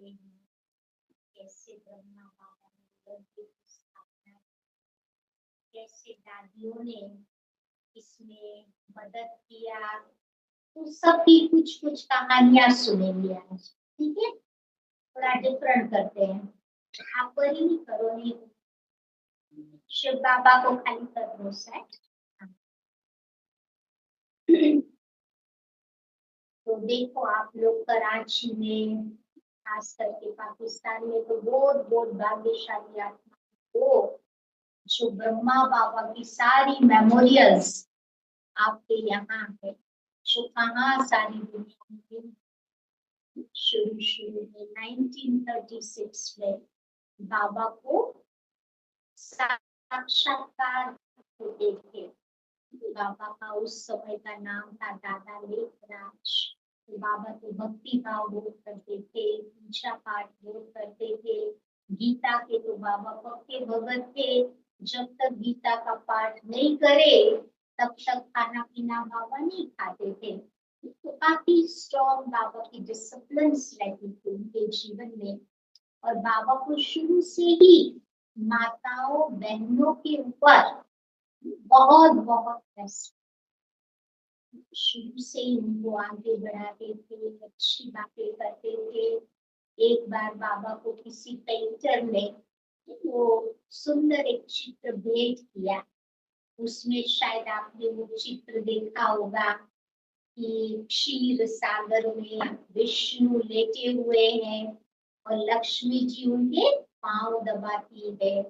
हैं कैसे ब्रह्मा बाबा ने यज्ञ की स्थापना, कैसे दादियों ने इसमें मदद किया, तो सबकी कुछ कुछ कहानियां सुनेंगे आज। ठीक है, थोड़ा डिफरेंट करते हैं। आप पर ही नहीं करो, नहीं शिव बाबा को खाली कर दो सेट। तो देखो आप लोग कराची में, खास करके पाकिस्तान में तो बहुत बहुत भाग्यशाली आत्मा हो जो ब्रह्मा बाबा की सारी मेमोरियल्स आपके यहाँ है, जो कहाँ सारी दुनिया में शुरू में 1936 में बाबा को साक्षात्कार होते थे। बाबा का उस समय का नाम था दादा लेखराज। बाबा तो भक्ति भाव बहुत करते थे, पूजा पाठ बहुत करते थे। गीता के तो बाबा पक्के भगत थे। जब तक गीता का पाठ नहीं करे तब तक खाना पीना बाबा नहीं खाते थे। तो काफी स्ट्रॉन्ग बाबा की डिसिप्लिन रहती थी उनके जीवन में। और बाबा को शुरू से ही माताओं बहनों के ऊपर बहुत बहुत शुरू से ही उनको आगे बढ़ाते थे, अच्छी बातें करते थे। एक बार बाबा को किसी पेंटर ने वो सुंदर एक चित्र भेंट किया। उसमें शायद आपने वो चित्र देखा होगा कि क्षीर सागर में विष्णु लेटे हुए हैं और लक्ष्मी जी उनके पांव दबाती है।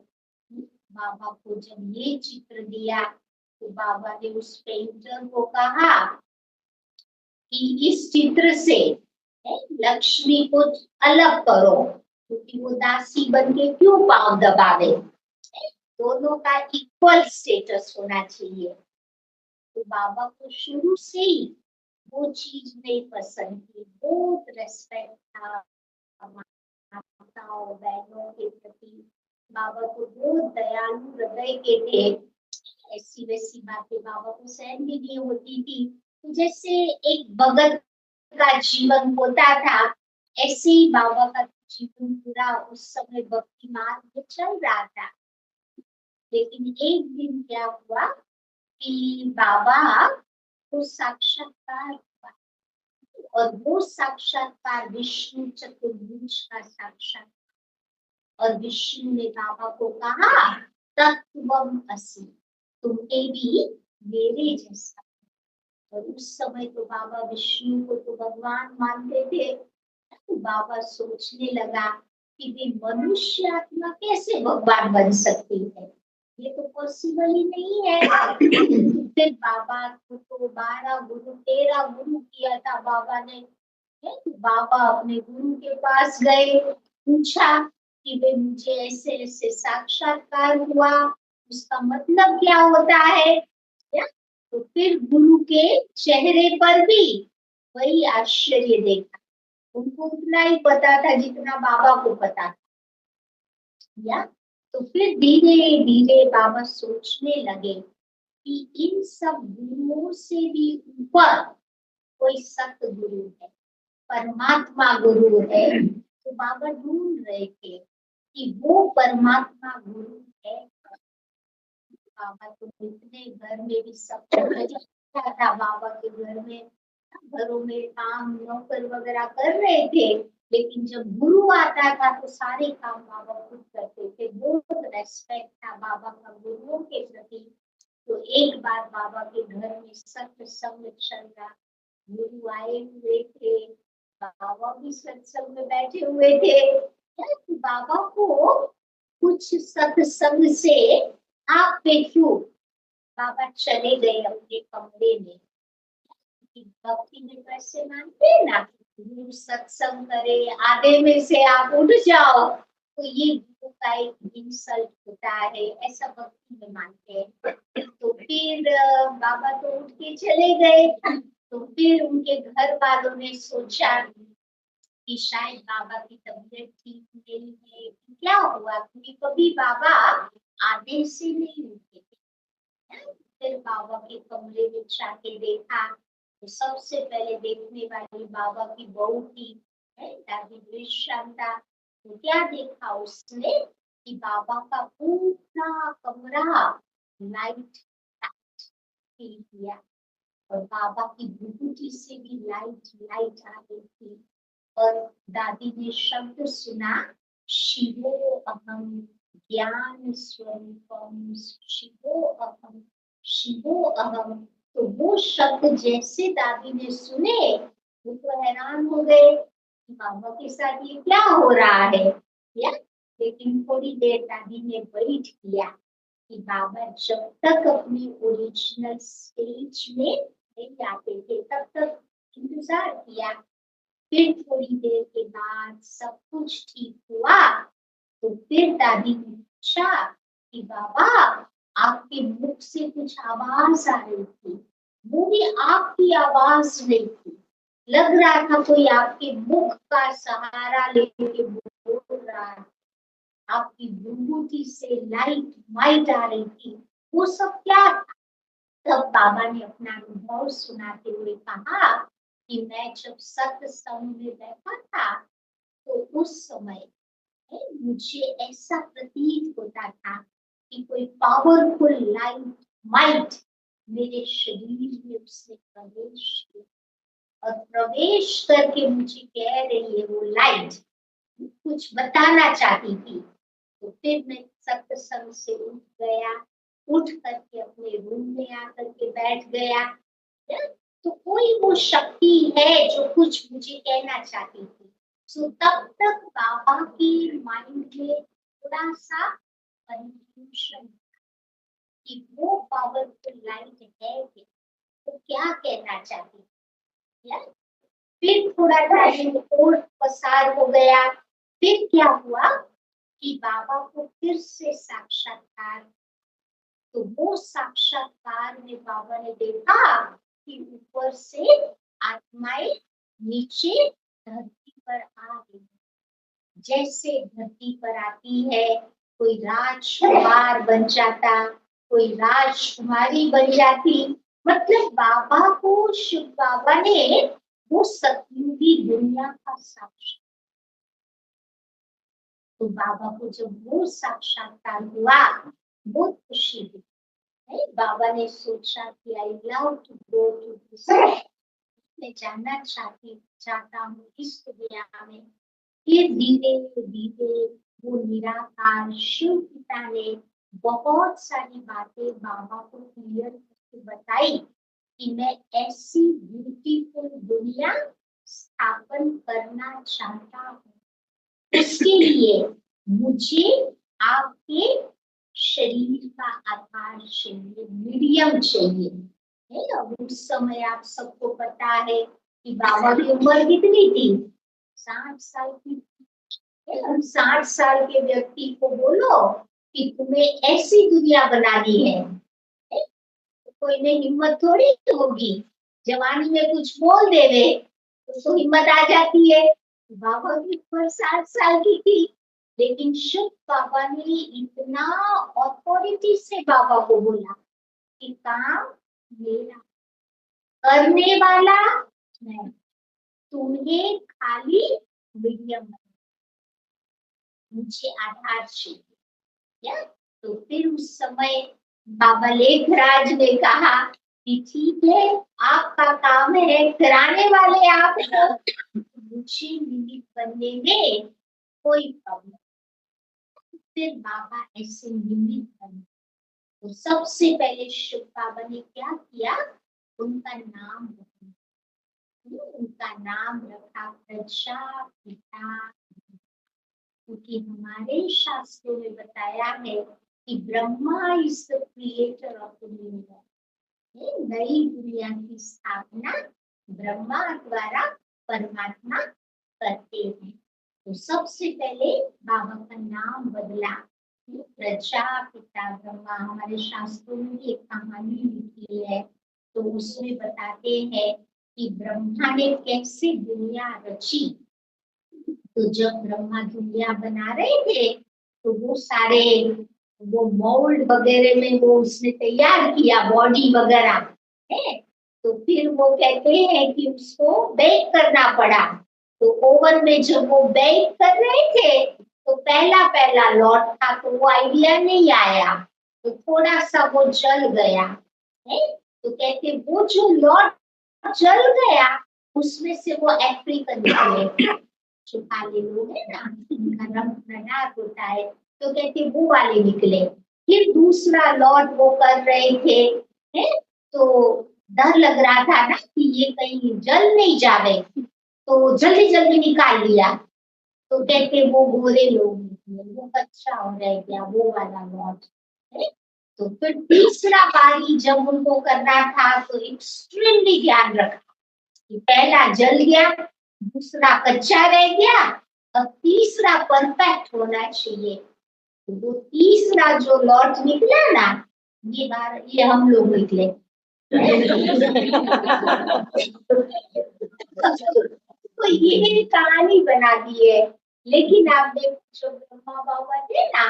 बाबा को जब ये चित्र दिया तो बाबा ने उस पेंटर को कहा कि इस चित्र से लक्ष्मी को अलग करो, क्योंकि वो दासी बन के क्यों पांव दबावे, दोनों का इक्वल स्टेटस होना चाहिए। तो बाबा को शुरू से ही वो चीज नहीं पसंद थी, बहुत रेस्पेक्ट था माताओं बहनों के प्रति। बाबा को बहुत दयालु हृदय के थे। ऐसी वैसी बातें बाबा को सहन भी नहीं होती थी। तो जैसे एक भगत का जीवन होता था, ऐसे ही बाबा का जीवन पूरा उस समय भक्ति मार्ग में चल रहा था। लेकिन एक दिन क्या हुआ कि बाबा को साक्षात्कार हुआ, और वो साक्षात्कार विष्णु चतुर्भुज का साक्षात्कार। और विष्णु ने बाबा को कहा तत्वम असि, तुम्हें भी मेरे जैसा। और उस समय तो बाबा विष्णु को तो भगवान मानते थे। तो बाबा सोचने लगा कि वे मनुष्य आत्मा कैसे भगवान बन सकती है, ये तो पॉसिबल ही नहीं है। फिर बाबा को तो 12 गुरु 13 गुरु किया था बाबा ने। बाबा अपने गुरु के पास गए, पूछा कि वे मुझे ऐसे ऐसे साक्षात्कार हुआ, उसका मतलब क्या होता है। तो फिर गुरु के चेहरे पर भी वही आश्चर्य देखा। उनको उतना ही पता था जितना बाबा को पता था। या तो फिर धीरे धीरे बाबा सोचने लगे कि इन सब गुरुओं से भी ऊपर कोई सतगुरु है, परमात्मा गुरु है। तो बाबा ढूंढ रहे थे कि वो परमात्मा गुरु है। बाबा तो इतने घर में भी सब था, बाबा के घर में घरों में काम नौकर वगैरह कर रहे थे, लेकिन जब गुरु आता था तो सारे काम बाबा खुद करते थे। बहुत रेस्पेक्ट था बाबा का गुरुओं के प्रति। तो एक बार बाबा के घर में सत्संग चल रहा, गुरु आए हुए थे, बाबा भी सत्संग में बैठे हुए थे। बाबा को कुछ सत्संग से आप पे क्यों, बाबा चले गए अपने कमरे में। भक्ति में कैसे मानते हैं ना, गुरु सत्संग करे आधे में से आप उठ जाओ तो ये गुरु का एक इंसल्ट होता है, ऐसा भक्ति में मानते हैं। तो फिर बाबा तो उठ के चले गए। तो फिर उनके घर वालों ने सोचा कि शायद बाबा की तबीयत ठीक नहीं है, क्या हुआ, क्योंकि कभी बाबा आधे से नहीं उठे थे। फिर बाबा के कमरे में जाके देखा तो सबसे पहले देखने वाली बाबा की बहू थी। है। दादी दृश्यंता तो क्या देखा उसने कि बाबा का पूरा कमरा लाइट फील किया और बाबा की विभूति से भी लाइट लाइट आ रही थी और दादी ने शब्द सुना, शिवो अहम ज्ञान स्वरूपम, शिवो अहम, शिवो अहम। तो वो शब्द जैसे दादी ने सुने वो तो हैरान हो गए कि बाबा के साथ ये क्या हो रहा है या। लेकिन थोड़ी देर दादी ने वेट किया कि बाबा जब तक अपने ओरिजिनल स्टेज में नहीं आते थे तब तक इंतजार किया। फिर थोड़ी देर के बाद सब कुछ ठीक हुआ तो फिर दादी ने पूछा कि बाबा आपके मुख से कुछ आवाज आ रही थी, वो भी आपकी आवाज नहीं थी, लग रहा था कोई आपके मुख का सहारा लेके बोल रहा है, आपकी विभूति से लाइट वाइट आ रही थी, वो सब क्या था। तब बाबा ने अपना अनुभव सुनाते हुए कहा कि मैं जब सत्संग में बैठा था तो उस समय मुझे ऐसा प्रतीत होता था कि कोई पावरफुल लाइट माइट मेरे शरीर में उसने प्रवेश किया और प्रवेश करके मुझे कह रही है वो लाइट कुछ बताना चाहती थी। तो फिर मैं सत्संग से उठ गया, उठ करके अपने रूम में आकर के बैठ गया। तो कोई वो शक्ति है जो कुछ मुझे कहना चाहती थी। सो तब तक बाबा की माइंड में थोड़ा सा कंफ्यूजन कि वो पावरफुल लाइट है कि वो क्या कहना चाहती है। फिर थोड़ा टाइम और पसार हो गया। फिर क्या हुआ कि बाबा को फिर से साक्षात्कार। तो वो साक्षात्कार में बाबा ने देखा कि ऊपर से आत्माएं नीचे धरती पर आ रही है। जैसे धरती पर आती है, कोई राजकुमार बन जाता, कोई राजकुमारी बन जाती। मतलब बाबा को शिव बाबा ने वो सतयुगी दुनिया का साक्षात। तो बाबा को जब वो साक्षात्कार हुआ बहुत खुशी हुई। बाबा ने सोचा कि I love to go to this, मैं जानना चाहता हूँ इस दुनिया में। फिर धीरे धीरे वो निराकार शिव पिता ने बहुत सारी बातें बाबा को क्लियर करके बताई कि मैं ऐसी ब्यूटीफुल दुनिया स्थापन करना चाहता हूँ। उसके लिए मुझे आपके शरीर का आकार चाहिए, मीडियम चाहिए। है ना। उस समय आप सबको पता है कि बाबा की उम्र कितनी थी, 60 साल की। 60 साल के व्यक्ति को बोलो कि तुम्हें ऐसी दुनिया बनानी है, तो कोई में हिम्मत थोड़ी होगी। जवानी में कुछ बोल देवे तो हिम्मत आ जाती है। बाबा की उम्र 60 साल की थी, लेकिन शिव बाबा ने इतना अथॉरिटी से बाबा को बोला कि काम मेरा, करने वाला मैं, तुम्हें खाली मीडियम, मुझे आधार चाहिए। या तो फिर उस समय बाबा लेखराज ने कहा कि ठीक है, आपका काम है, कराने वाले आप हो, मुझे निमित्त बनने में कोई प्रॉब्लम। फिर बाबा ऐसे निमित्त बने। तो सबसे पहले शिव बाबा ने क्या किया, उनका नाम रखा। उनका नाम रखा प्रजापिता, क्योंकि हमारे शास्त्रों में बताया है कि Brahma is the creator of the universe. नई दुनिया की स्थापना ब्रह्मा द्वारा परमात्मा करते हैं। तो सबसे पहले बाबा का नाम बदला, प्रजापिता ब्रह्मा। हमारे शास्त्रों में एक कहानी लिखी है, तो उसमें बताते हैं कि ब्रह्मा ने कैसे दुनिया रची। तो जब ब्रह्मा दुनिया बना रहे थे तो वो सारे वो मोल्ड वगैरह में वो उसने तैयार किया, बॉडी वगैरह है। तो फिर वो कहते हैं कि उसको बेक करना पड़ा। तो ओवन में जब वो बेक कर रहे थे तो पहला पहला लॉट था तो वो आइडिया नहीं आया, तो थोड़ा सा वो जल गया है। तो कहते वो जो लॉट जल गया उसमें से वो अफ्रीकन निकले, जो काले लोग है ना, इनका रंग डार्क होता है, तो कहते वो वाले निकले। फिर दूसरा लॉट वो कर रहे थे, है, तो डर लग रहा था ना कि ये कहीं जल नहीं जावे, तो जल्दी जल्दी निकाल लिया। तो कहते वो गोरे लोग निकले, वो अच्छा हो रह गया वो वाला लॉट है। तो फिर तीसरा बारी जब उनको करना था तो एक्सट्रीमली ध्यान रखा कि पहला जल गया, दूसरा कच्चा रह गया, अब तीसरा परफेक्ट होना चाहिए। तो वो तीसरा जो लॉट निकला ना, ये बार ये हम लोग निकले। तो ये कहानी बना दी है। लेकिन आप देखो जो ब्रह्मा बाबा थे ना,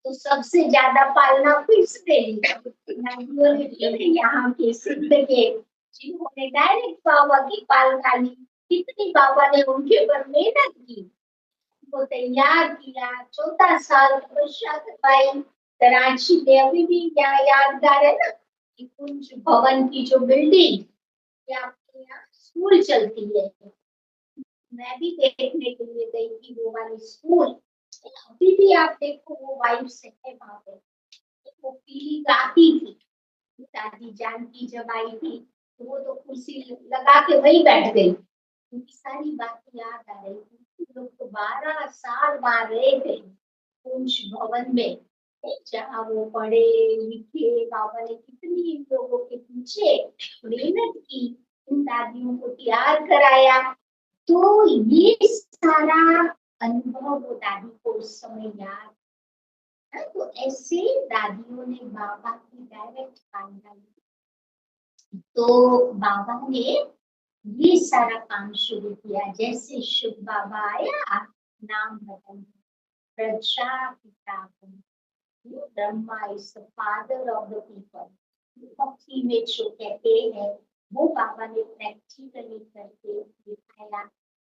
तो सबसे ज्यादा पालना किसने लिया? नदियों ने ली है, यहाँ के सिद्ध के, जिन्होंने डायरेक्ट बाबा की पालना ली। कितनी बाबा ने उनके ऊपर मेहनत की, को तैयार किया, 14 साल तपस्या करवाई। कराची में अभी भी यहाँ यादगार है ना कि कुंज भवन की जो बिल्डिंग, ये आपके यहाँ स्कूल चलती है, मैं भी देखने के लिए गई थी वो वाली स्कूल। अभी भी आप देखो वो वाइब से है वहां पे, वो पीली गाती थी। दादी जानकी जब आई थी तो वो तो कुर्सी लगा के वही बैठ गई, उनकी सारी बातें याद आ रही थी। लोग तो 12 साल वहां रहे थे कुंज भवन में, जहाँ वो पढ़े लिखे। बाबा ने कितनी लोगों के पीछे मेहनत की, इन दादियों को तैयार कराया। तो ये सारा अनुभव वो दादी को उस समय याद है। तो ऐसे दादियों ने बाबा की डायरेक्ट पालना ली। तो बाबा ने ये सारा काम शुरू किया। जैसे शिव बाबा आया, नाम बदल, Prajapita Brahma is the father of the people, भक्ति में जो कहते हैं वो बाबा ने प्रैक्टिकली करके दिखाया।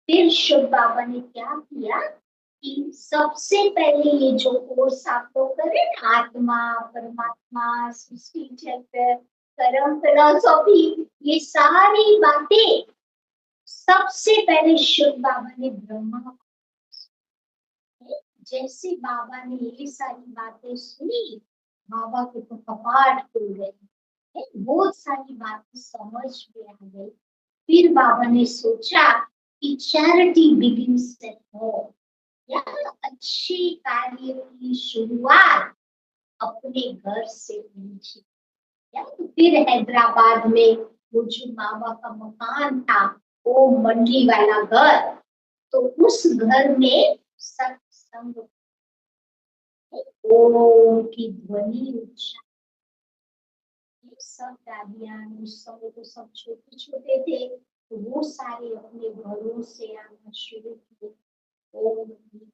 फिर शिव बाबा ने क्या किया कि सबसे पहले ये जो कोर्स आप लोग करें ना, आत्मा परमात्मा सृष्टि चक्र कर्म फिलोसॉफी, ये सारी बातें सबसे पहले शिव बाबा ने ब्रह्मा, जैसे बाबा ने ये सारी बातें सुनी, बाबा के तो कपाट खुल गए, बहुत सारी बातें समझ में आ गई। फिर बाबा ने सोचा कि चैरिटी बिगिंस एट होम, या अच्छी कार्य की शुरुआत अपने घर से होनी चाहिए। या तो फिर हैदराबाद में वो जो बाबा का मकान था, वो मंडी वाला घर, तो उस घर में सत्संग, ओम की ध्वनि उच्चारण, सब दादियां उस समय तो सब छोटे छोटे थे, तो वो सारे अपने घरों से आना शुरू किए। ओम की,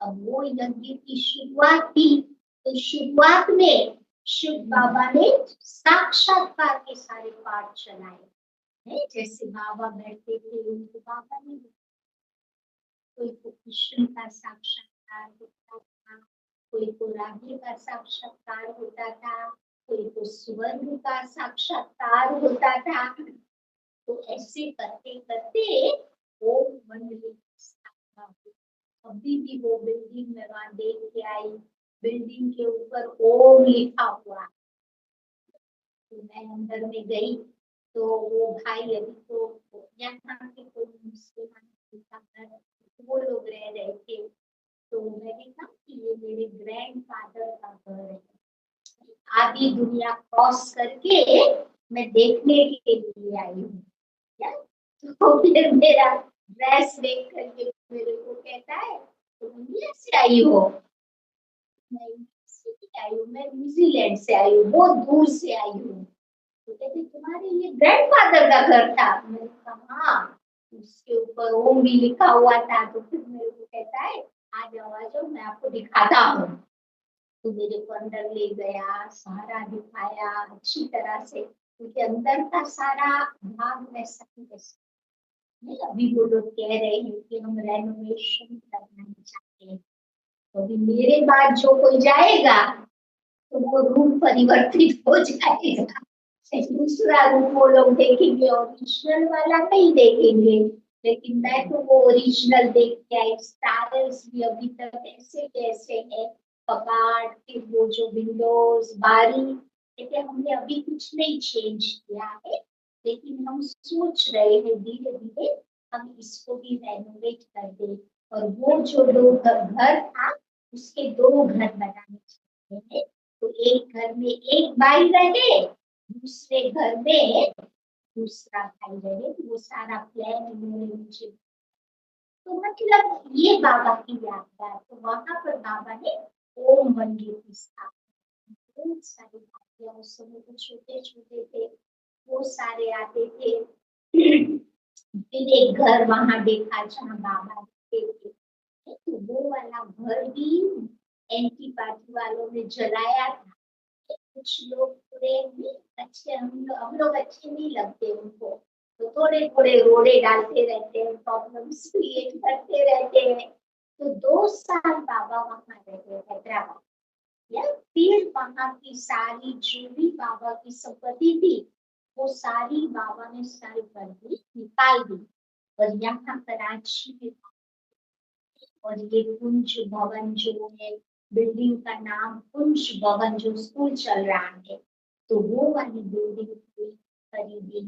अब वो यज्ञ की शुरुआत थी। तो शुरुआत में शिव बाबा ने साक्षात्कार के सारे पाठ चलाए हैं। जैसे बाबा बैठते थे उनको बाबा ने, कोई को कृष्ण का साक्षात्कार होता था, कोई को राधे का साक्षात्कार होता था, कोई को स्वर्ग का साक्षात्कार होता था। तो ऐसे करते करते वो मंडली स्थापना हुई। अभी भी वो बिल्डिंग में वहां देख के आई, बिल्डिंग के ऊपर ओम लिखा हुआ। तो मैं अंदर में गई तो वो भाई अभी तो यहाँ के कोई मुसलमान का घर, वो लोग रह रहे थे। तो मैंने कहा कि ये मेरे ग्रैंडफादर का घर है, आधी दुनिया क्रॉस करके मैं देखने के लिए आई हूँ। क्या? तो फिर मेरा ड्रेस देख करके मेरे को कहता है तुम इंडिया से आई हो? मैं इंडिया से नहीं आई हूँ, मैं न्यूजीलैंड से आई हूँ, बहुत दूर से आई हूँ। तो कहते तुम्हारे ये ग्रैंडफादर का घर था? मैंने कहा हाँ, उसके ऊपर ओम भी लिखा हुआ था। तो फिर मेरे को कहता है आ जाओ मैं आपको दिखाता हूँ। तो मेरे को अंदर ले गया, सारा दिखाया अच्छी तरह से, क्योंकि अंदर का सारा भाग मैं सही नहीं, अभी वो लोग कह रहे हैं कि हम रेनोवेशन करना चाहते हैं, तो अभी मेरे बाद जो कोई जाएगा तो वो रूप परिवर्तित हो जाएगा, दूसरा रूप वो लोग देखेंगे, ओरिजिनल वाला नहीं देखेंगे। लेकिन मैं तो वो ओरिजिनल देख के आई, स्टाइल्स भी अभी तक ऐसे कैसे है, कबाड़ के वो जो विंडोज बारी, देखिए हमने अभी कुछ नहीं चेंज किया है, लेकिन हम सोच रहे हैं धीरे धीरे हम इसको भी रेनोवेट कर दे, और वो जो दो घर था उसके दो घर बनाने चाहते हैं। तो एक घर में एक भाई रहे, दूसरे घर में दूसरा भाई रहे, तो वो सारा प्लान इन्होंने मुझे, तो मतलब ये बाबा की यात्रा, तो वहां पर बाबा ने ओम मंदिर की स्थापना, बहुत सारे भाइयों उस समय तो छोटे छोटे थे, वो सारे आते थे। फिर एक घर वहां देखा जहाँ बाबा रहते थे, तो वो वाला घर भी एंटी पार्टी वालों ने जलाया था। कुछ लोग थोड़े नहीं अच्छे, हम लोग अच्छे नहीं लगते उनको, तो थोड़े थोड़े रोड़े डालते रहते हैं, प्रॉब्लम्स क्रिएट करते रहते हैं। तो 2 साल बाबा वहां रहे हैदराबाद, या फिर वहां की सारी जो भी बाबा की संपत्ति थी वो सारी बाबा ने सारी कर दी, निकाल दी, और यहाँ कराची में, और ये कुंज भवन जो है, बिल्डिंग का नाम कुंज भवन, जो स्कूल चल रहा है, तो वो वाली बिल्डिंग खरीदी।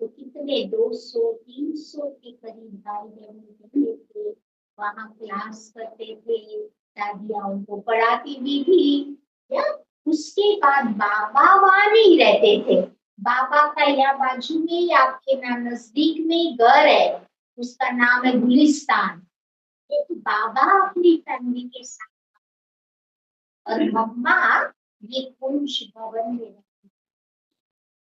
तो कितने 200-300 के करीब भाई बहन रहते थे, वहां क्लास करते थे, दादियां उनको पढ़ाती भी थी, या उसके बाद बाबा वहां नहीं रहते थे, बाबा का यहाँ बाजू में ही आपके ना नजदीक में ही घर है, उसका नाम है गुलिस्तान। तो बाबा अपनी फैमिली के साथ और मम्मा ये कुंज भवन में रहती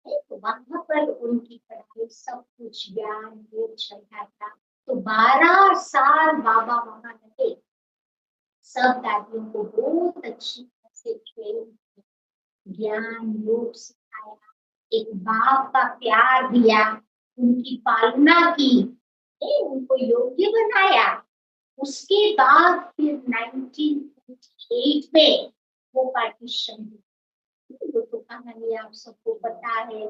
है, तो वहां पर उनकी पढ़ाई सब कुछ ज्ञान योग चलता था। तो 12 साल बाबा वहां रहे, सब दादियों को बहुत अच्छी तरह से ट्रेन, ज्ञान योग सिखाया, एक बाप का प्यार दिया, उनकी पालना की, उनको योग्य बनाया। उसके बाद फिर 1948 में वो पार्टीशन हुई, वो तो कहानी आप सबको पता है,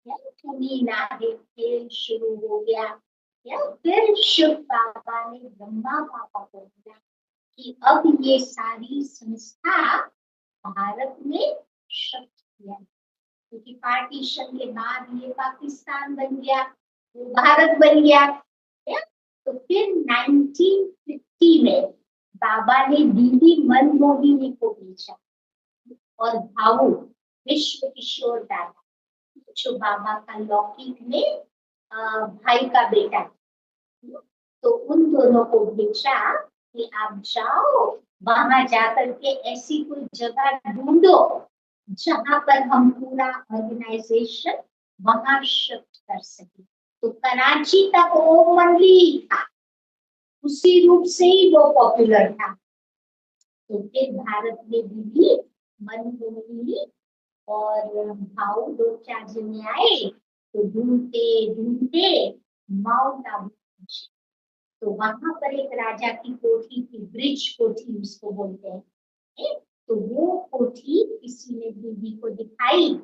या थोड़ी नारे खेल शुरू हो गया, या फिर शिव बाबा ने ब्रह्मा बाबा को बोला कि अब ये सारी संस्था भारत में शिफ्ट किया, क्योंकि पार्टीशन के बाद ये पाकिस्तान बन गया, वो भारत बन गया, या? तो फिर 1950 में बाबा ने दीदी मनमोहिनी को भेजा, और भाऊ विश्व किशोर दादा, जो बाबा का लौकिक में भाई का बेटा, तो उन दोनों को भेजा कि आप जाओ, वहां जाकर के ऐसी कोई जगह ढूंढो जहां पर हम पूरा ऑर्गेनाइजेशन वहां शिफ्ट कर सके। तो कराची तक वो मंडी था, उसी रूप से ही वो पॉपुलर था। तो फिर भारत में दीदी मनमोहिनी और भाऊ 2-4 जने आए, तो ढूंढते ढूंढते माउंट आबू पहुंचे। तो वहां पर एक राजा की कोठी थी, ब्रिज कोठी उसको बोलते हैं, तो वो कोठी किसी ने दीदी को दिखाई,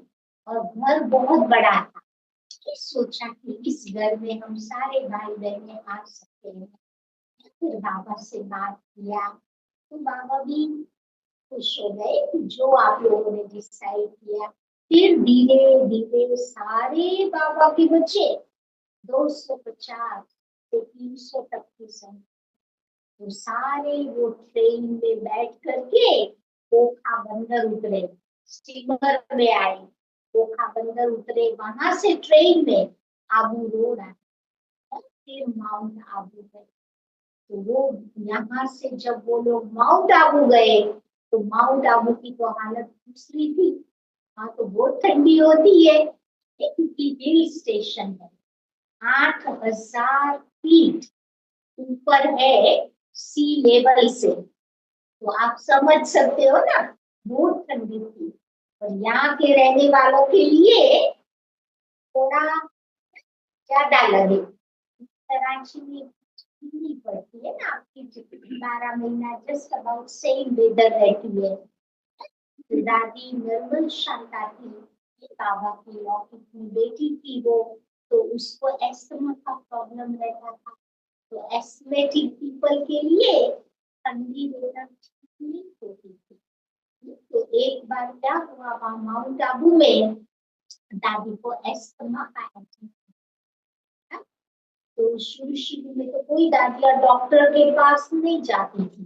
और घर बहुत बड़ा था, सोचा कि इस घर में हम सारे भाई बहन आ सकते हैं। फिर बाबा से बात किया, तो बाबा भी खुश हो गए कि जो आप लोगों ने डिसाइड किया। फिर धीरे धीरे सारे बाबा के बच्चे 250 से 300 तक की संख्या, तो सारे वो ट्रेन में बैठ करके ओखा बंदर उतरे, स्टीमर में आए, ओखा बंदर उतरे, वहां से ट्रेन में आबू रोड आए, फिर माउंट आबू गए। तो वो यहाँ से जब वो लोग माउंट आबू गए, तो माउंट आबू की तो हालत दूसरी थी, वहां तो बहुत ठंडी होती है, क्योंकि हिल स्टेशन है, 8,000 फीट ऊपर है सी लेवल से, तो आप समझ सकते हो ना, बहुत ठंडी थी। और यहाँ के रहने वालों के लिए थोड़ा ज्यादा लगे, कराची में ठंडी पड़ती है ना, आपकी 12 महीना जस्ट अबाउट सेम वेदर रहती है। तो दादी निर्मल शांता थी, बाबा की लौकिक की बेटी थी वो, तो उसको एस्थमा का प्रॉब्लम रहता था। तो एस्थमेटिक पीपल के लिए ठंडी वेदर ठीक नहीं होती थी। तो एक बार क्या हुआ, वहां माउंट आबू में दादी को एस्थमा का अटैक था। तो शुरू शुरू में तो कोई दादियां डॉक्टर के पास नहीं जाती थी,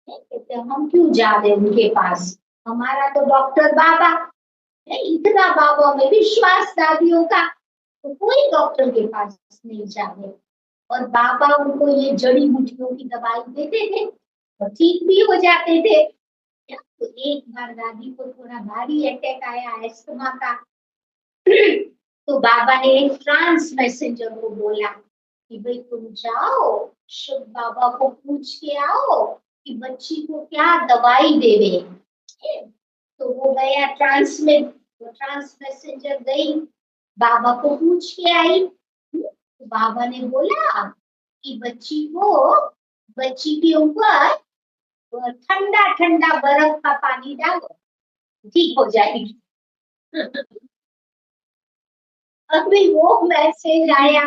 कहते हम क्यों जा रहे उनके पास, हमारा तो डॉक्टर बाबा है। इतना बाबा में विश्वास दादियों का, तो कोई डॉक्टर के पास नहीं जाते। और बाबा उनको ये जड़ी बूटियों की दवाई देते थे और ठीक भी हो जाते थे। तो एक बार दादी को थोड़ा भारी अटैक आया एस्थमा का। तो बाबा ने एक ट्रांस मैसेंजर को बोला कि भाई तुम जाओ शुभ बाबा को पूछ के आओ कि बच्ची को क्या दवाई देवे। तो वो गया ट्रांस मैसेंजर गई, बाबा को पूछ के आई। तो बाबा ने बोला कि बच्ची के ऊपर ठंडा ठंडा बर्फ का पानी डालो, ठीक हो जाएगी। अभी वो मैसेज आया।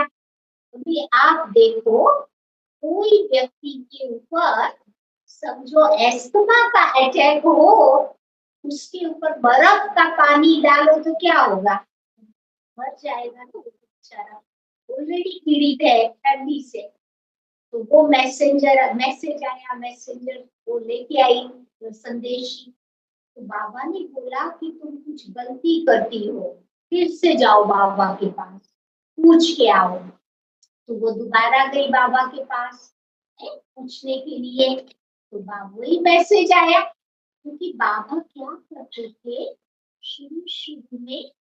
अभी आप देखो, कोई व्यक्ति के ऊपर समझो एस्थमा का अटैक हो, उसके ऊपर बर्फ का पानी डालो तो क्या होगा, मर जाएगा ना बेचारा, ऑलरेडी पीड़ित है ठंडी से। तो वो मैसेज आया, मैसेंजर वो लेके आई संदेशी। तो बाबा ने बोला कि तुम कुछ गलती करती हो, फिर से जाओ बाबा के पास पूछ के आओ। तो वो दोबारा गई बाबा के पास पूछने के लिए। तो वही मैसेज आया, क्योंकि बाबा क्या करते थे, शुरू शुरू में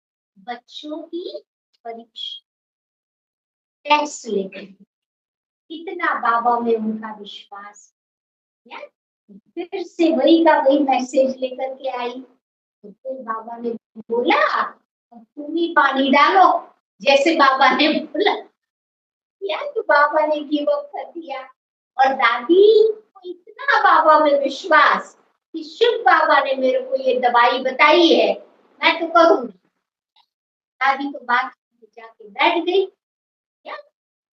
बच्चों की परीक्षा टेस्ट लेते थे। कितना बाबा में उनका विश्वास है। फिर से वही का वही मैसेज लेकर के आई। तो फिर बाबा ने बोला तुम ही पानी डालो, जैसे बाबा ने बोला। या तो बाबा ने गिव अप कर दिया। और दादी को इतना बाबा में विश्वास कि शिव बाबा ने मेरे को ये दवाई बताई है, मैं तो करूंगी। दादी तो बात जाके बैठ गई।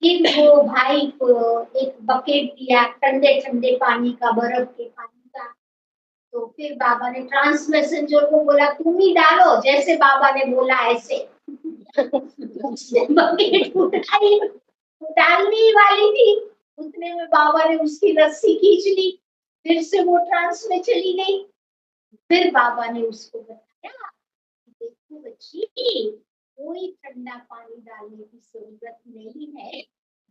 फिर वो भाई को एक बकेट दिया ठंडे ठंडे पानी का, बर्फ के पानी का। तो फिर बाबा ने ट्रांस मैसेंजर को बोला तुम ही डालो, जैसे बाबा ने बोला ऐसे। उसने बकेट उठाई, डालने वाली थी, उतने में बाबा ने उसकी रस्सी खींच ली, फिर से वो ट्रांस में चली गई। फिर बाबा ने उसको बताया देखो बच्ची, कोई ठंडा पानी डालने की जरूरत नहीं है,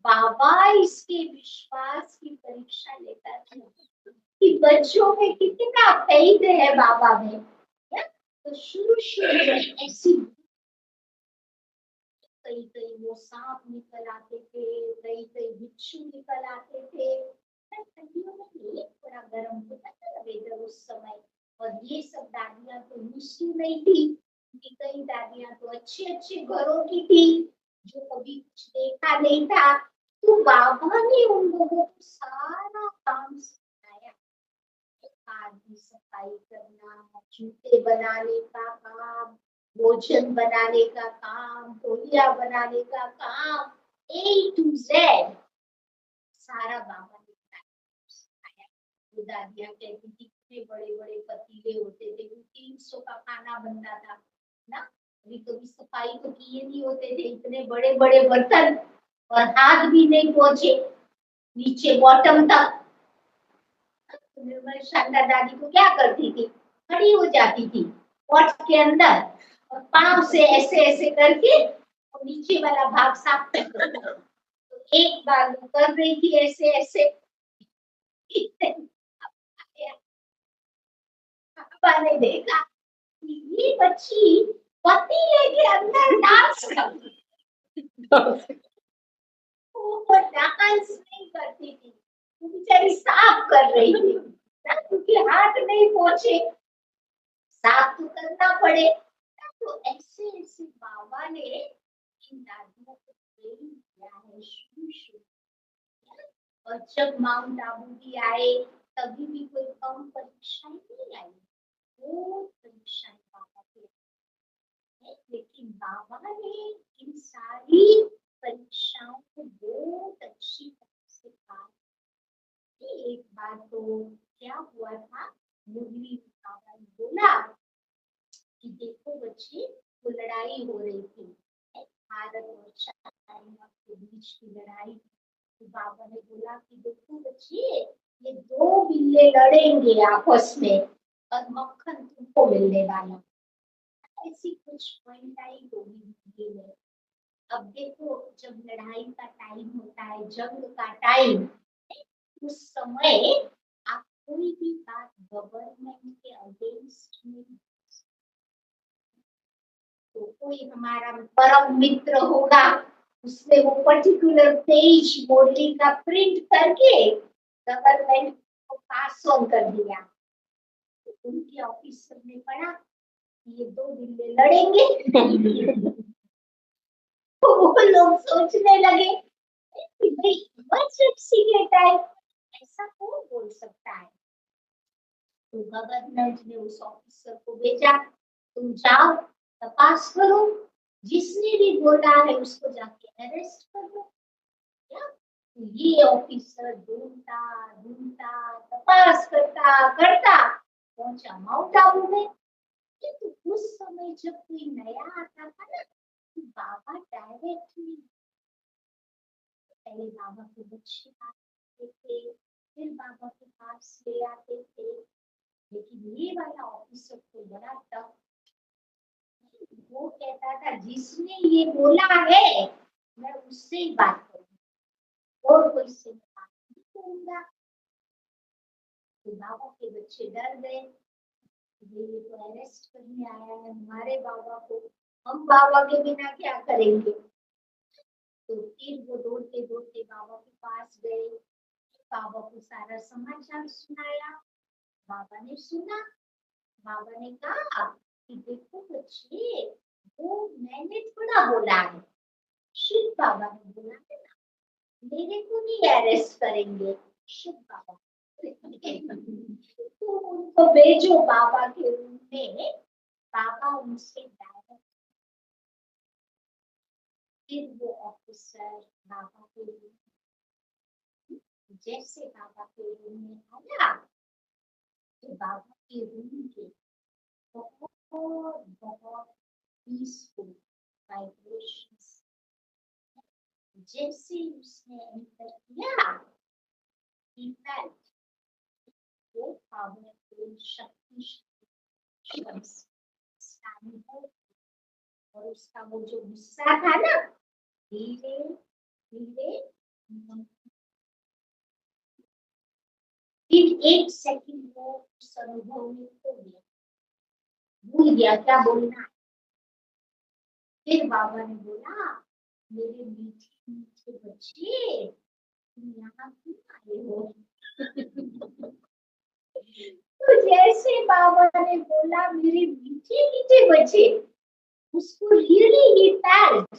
बाबा इसके विश्वास की परीक्षा लेता है कि बच्चों में कितना फेथ है बाबा में। तो शुरू शुरू में ऐसी कई कई वो सांप निकल आते थे, कई कई बिच्छू निकल आते थे। ठंडियों में थोड़ा गर्म होता था वेदर उस समय, और ये सब दादियां तो यूज्ड नहीं थी, कि कई दादियां तो अच्छे अच्छे घरों की थी जो कभी कुछ देखा नहीं था। तो बाबा ने उन लोगों को सारा काम सिखाया, कार की सफाई करना, जूते बनाने का काम, भोजन बनाने का काम, तौलिया बनाने का काम, ए टू जेड सारा बाबा ने सिखाया। वो दादियां कहती थी कितने बड़े बड़े पतीले होते थे, 300 का खाना बनता था ना। कभी कभी सफाई तो किए नहीं होते थे, इतने बड़े बड़े बर्तन, और हाथ भी नहीं पहुंचे नीचे बॉटम तक। निर्मल शांता दादी को क्या करती थी, खड़ी हो जाती थी पॉट के अंदर और पांव से ऐसे ऐसे करके और नीचे वाला भाग साफ कर। तो एक बार वो कर रही थी ऐसे ऐसे, पापा ने देखा कि ये बच्ची पतीले के अंदर डांस कर रही है। वो डांस नहीं करती थी, वो बेचारी साफ कर रही थी ना, क्योंकि हाथ नहीं पहुंचे, साफ तो करना पड़े। तो ऐसे ऐसे बाबा ने इन दादियों को यही किया है शुरू शुरू। और जब माउंट आबू भी आए तभी भी कोई कम परीक्षाएं नहीं आई, वो परीक्षाएं बाबा की आई। लेकिन बाबा ने इन सारी परीक्षाओं को बहुत अच्छी तरह से पार किया। एक बार तो क्या हुआ था, मुरली बाबा ने बोला कि देखो बच्चे, वो लड़ाई हो रही थी, भारत और चाइना के बीच की लड़ाई। तो बाबा ने बोला कि देखो बच्चे, ये दो बिल्ले लड़ेंगे आपस में और मक्खन तुमको मिलने वाला। ऐसी कुछ पॉइंट आई होगी में। अब देखो, जब लड़ाई का टाइम होता है, जंग का टाइम, उस समय आप कोई भी बात गवर्नमेंट के अगेंस्ट में, तो कोई हमारा परम मित्र होगा, उसने वो पर्टिकुलर पेज मोरली का प्रिंट करके गवर्नमेंट को पास ऑन कर दिया। तो उनके ऑफिसर ने पढ़ा ये दो बिल्ले लड़ेंगे। तो वो लोग सोचने लगे कि भाई इमरजेंसी के टाइम ऐसा कौन बोल सकता है। तो गवर्नमेंट ने उस ऑफिसर को भेजा, तुम जाओ तपास करो, जिसने भी बोला है उसको जाके अरेस्ट कर दो। क्या? तो ये ऑफिसर ढूंढता ढूंढता तपास करता करता पहुंचा माउंट आबू में। किंतु उस समय जब कोई नया आता था ना, तो बाबा डायरेक्टली पहले बाबा के बच्चे आते थे, फिर बाबा के पास ले आते थे। लेकिन ये वाला ऑफिसर तो बड़ा टफ, वो कहता था जिसने ये बोला है मैं उससे ही बात करूंगा और कोई से बात नहीं करूंगा। तो बाबा के बच्चे डर गए, ये तो अरेस्ट करने आया है हमारे बाबा को, हम बाबा के बिना क्या करेंगे। तो फिर वो दौड़ते दौड़ते बाबा के पास गए, बाबा को सारा समाचार सुनाया। बाबा ने सुना, बाबा ने कहा कि देखो बच्चे, वो मैंने थोड़ा बोला है, शिव बाबा ने बोला है ना, मेरे को नहीं अरेस्ट करेंगे, शिव बाबा। तो उनको भेजो बाबा के रूम में, बाबा उनसे डायरेक्ट। फिर वो ऑफिसर बाबा के रूम, जैसे बाबा के रूम में आया, तो बाबा के रूम के बहुत बहुत पीसफुल वाइब्रेशंस, जैसे उसने एंटर किया, he felt वो पावरफुल शक्तिशाली और उसका वो जो गुस्सा था ना, धीरे धीरे, फिर एक सेकंड वो उस अनुभव में खो गया, भूल गया क्या बोलना है। फिर बाबा ने बोला, मेरे मीठे मीठे बच्चे, तुम यहाँ क्यों आए हो। तो जैसे बाबा ने बोला मेरे मीठे मीठे बच्चे, उसको रियली ही फेल्ट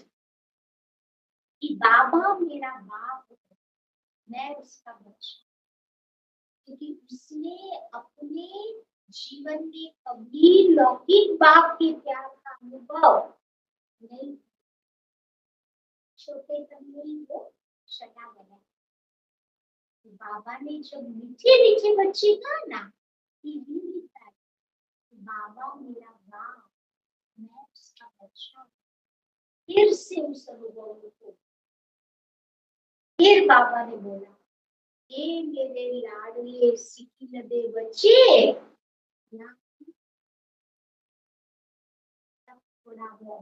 कि बाबा मेरा बाप है, मैं उसका बच्चा। क्योंकि उसने अपने जीवन में कभी लौकिक बाप के प्यार का अनुभव नहीं, छोटे कमरे ही वो शटा बना। तो बाबा ने जब मीठे मीठे बच्चे कहा ना, बाबा मेरा बाप, मैं उसका बच्चा। फिर से उस अनुभव को, फिर बाबा ने बोला, ये मेरे लाडले सिक्की लदे बच्चे, थोड़ा वो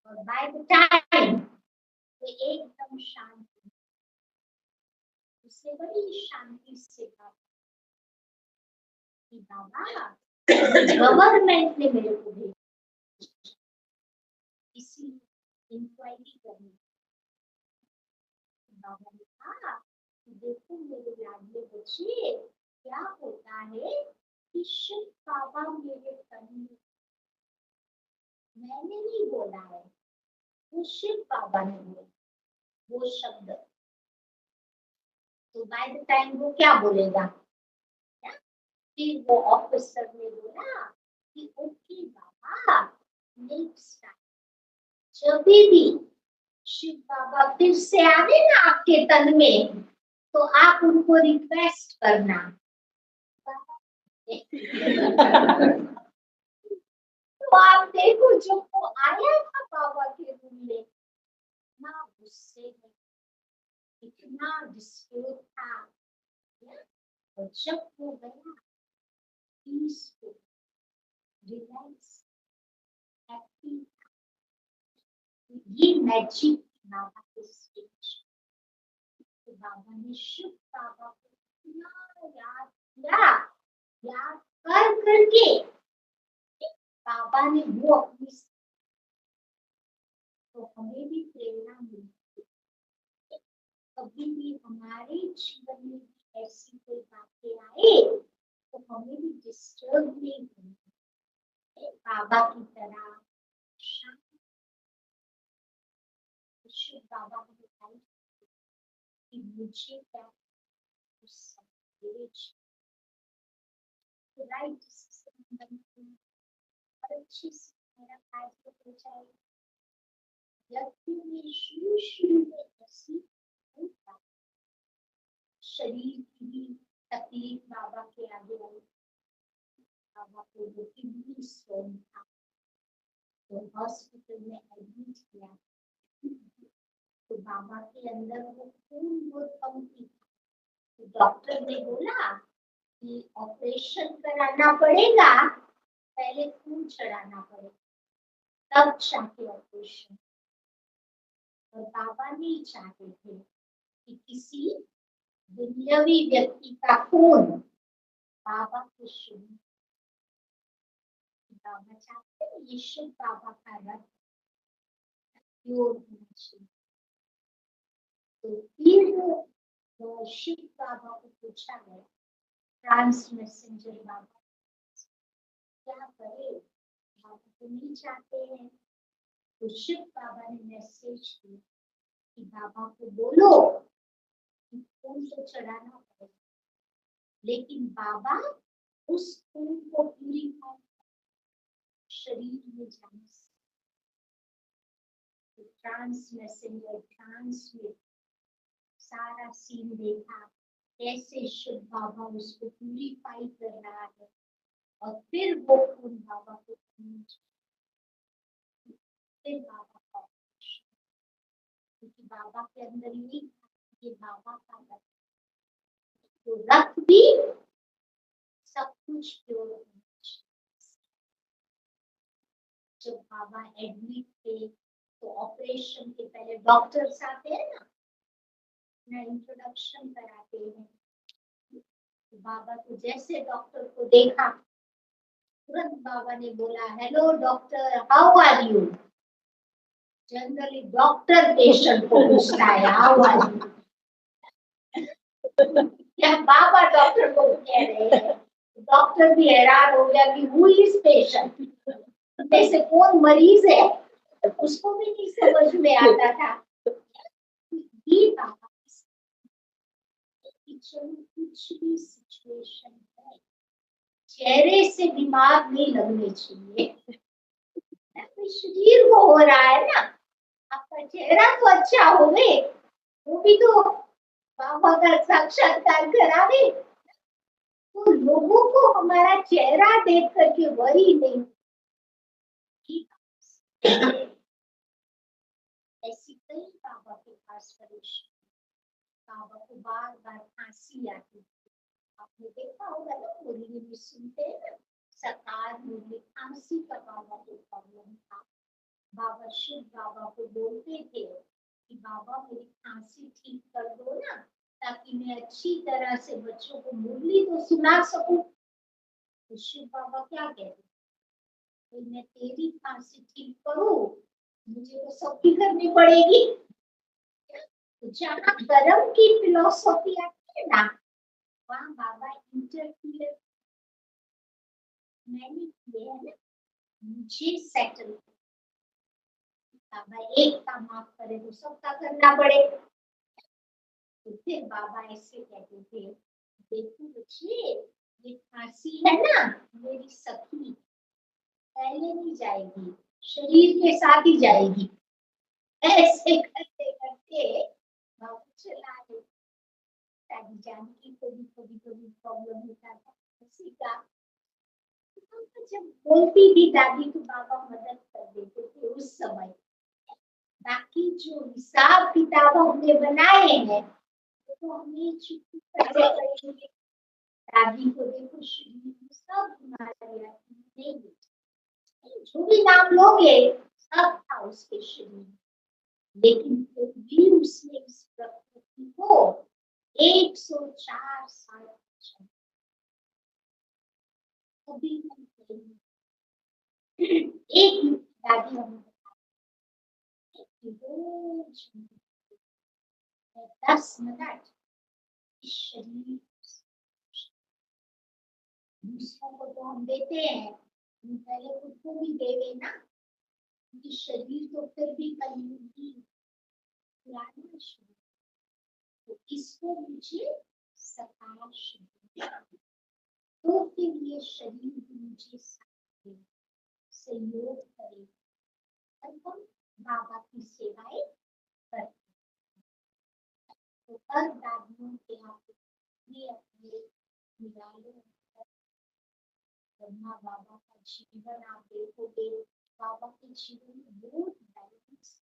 और बाय द टाइम वो एकदम शांत, उससे बड़ी शांति से कहा कि बाबा गवर्नमेंट ने मेरे को भेजा इसी इंक्वायरी करने। बाबा ने कहा कि देखो मेरे लाडले बच्चे, क्या होता है कि शिव बाबा मेरे तन में, मैंने नहीं बोला है, वो शिव बाबा ने बोला वो शब्द। तो बाय द टाइम वो क्या बोलेगा, फिर वो ऑफिसर ने बोला कि ओके बाबा, नेक्स्ट टाइम जब भी शिव बाबा फिर से आवे ना आपके तन में, तो आप उनको रिक्वेस्ट करना। तो आप देखो जब वो आया था बाबा के रूम में, इतना गुस्से में, इतना डिस्टर्ब था, और जब वो गया पीसफुल, रिलैक्स, हैप्पी, ये मैजिक बाबा के स्टेज। तो बाबा ने शिव बाबा को इतना याद किया, याद कर करके बाबा ने वो अपनी, तो हमें भी प्रेरणा मिलती है। कभी भी हमारे जीवन में ऐसी कोई बातें आए तो हमें भी डिस्टर्ब नहीं होना, बाबा की तरह शांत। शिव बाबा को बताइए कि मुझे क्या राइट डिसीजन बनती है, और अच्छी से मेरा फैसला हो जाए। व्यक्ति में शुरू में ऐसी होता, शरीर की भी तकलीफ बाबा के आगे आई, बाबा को वो किडनी स्टोन था, तो हॉस्पिटल में एडमिट किया। तो बाबा के अंदर वो खून बहुत कम थी, तो डॉक्टर ने बोला कि ऑपरेशन कराना पड़ेगा, पहले खून चढ़ाना पड़ेगा तब जाके ऑपरेशन। और बाबा नहीं चाहते थे कि किसी दुनियावी व्यक्ति का खून बाबा के शुरू, बाबा चाहते हैं ये शिव बाबा का रक्त प्योर होना चाहिए। तो फिर शिव बाबा को पूछा गया, ट्रांस मैसेंजर बाबा क्या करे, बाबा तो नहीं चाहते हैं। तो शिव बाबा ने मैसेज किया कि बाबा को बोलो कि खून तो चढ़ाना पड़ेगा, लेकिन बाबा उस खून को प्यूरिफाई शरीर में जाने से। ट्रांस मैसेंजर ट्रांसमिट सारा सीन देखा, कैसे शिव बाबा उसको प्यूरिफाई कर रहा है, और फिर वो खून बाबा को फिर बाबा का, क्योंकि बाबा के अंदर ये बाबा का रक्त, तो रक्त भी सब कुछ प्योर होना चाहिए। जब बाबा एडमिट थे तो ऑपरेशन के पहले डॉक्टर्स आते हैं ना इंट्रोडक्शन कराते हैं। तो बाबा को जैसे डॉक्टर को देखा, तुरंत बाबा ने बोला, hello doctor, how are you. Generally doctor patient को पूछता है हाउ आर यू, क्या बाबा डॉक्टर को कह रहे हैं। डॉक्टर भी हैरान हो गया कि हु इज पेशेंट, जैसे कौन मरीज है, उसको भी नहीं समझ में आता था। ये बाबा कुछ भी सिचुएशन है, चेहरे से दिमाग नहीं लगने चाहिए। शरीर को हो रहा है ना, आपका चेहरा तो अच्छा हो गए, वो भी तो बाबा का साक्षात्कार करावे। तो लोगों को हमारा चेहरा देख करके वरी नहीं, ऐसी कई बाबा के पास परेशान, बाबा को बार बार खांसी आती थी। आपने देखा होगा ना, मुरली में सुनते हैं ना, सरकार मुरली, खांसी का बाबा को प्रॉब्लम था। बाबा शिव बाबा को बोलते थे कि बाबा मेरी खांसी ठीक कर दो ना, ताकि मैं अच्छी तरह से बच्चों को मुरली तो सुना सकूं। तो शिव बाबा क्या कहते, तो मैं तेरी खांसी ठीक करूं, मुझे तो सबकी करनी पड़ेगी। तो जहाँ कर्म की फिलोसॉफी आती है ना, वहाँ बाबा इंटरफियर मैंने किया है ना, मुझे सेटल बाबा एक का माफ करे तो सबका करना पड़े। तो फिर बाबा ऐसे कहते थे, देखो बच्चे, ये फांसी है ना, मेरी सखी, पहले नहीं जाएगी, शरीर के साथ ही जाएगी। ऐसे करते करते बाबा चला गए। दादी जान की कभी कभी कभी प्रॉब्लम होता था किसी का, तो जब बोलती थी दादी तो बाबा मदद कर देते थे उस समय। बाकी जो हिसाब किताब हमने बनाए हैं तो हमें चुप करके करेंगे। दादी को देखो शरीर में सब बीमारियां नहीं, जो भी नाम लोगे सब था उसके शरीर, लेकिन फिर भी उसने इस प्रकृति को 104 साल कभी एक दादी हमें रोज 10 मिनट इस शरीर, दूसरों को तो हम देते हैं, पहले खुद को भी देवे ना, क्योंकि शरीर तो फिर भी कलयुगी पुराना शरीर, तो इसको मुझे सकाश तो फिर ये शरीर भी मुझे सहयोग करे और हम बाबा की सेवाएं करते। तो हर दादियों के हाथ में अपने निराले ब्रह्मा बाबा का जीवन आप देखोगे, बाबा के जीवन में बहुत बैलेंस,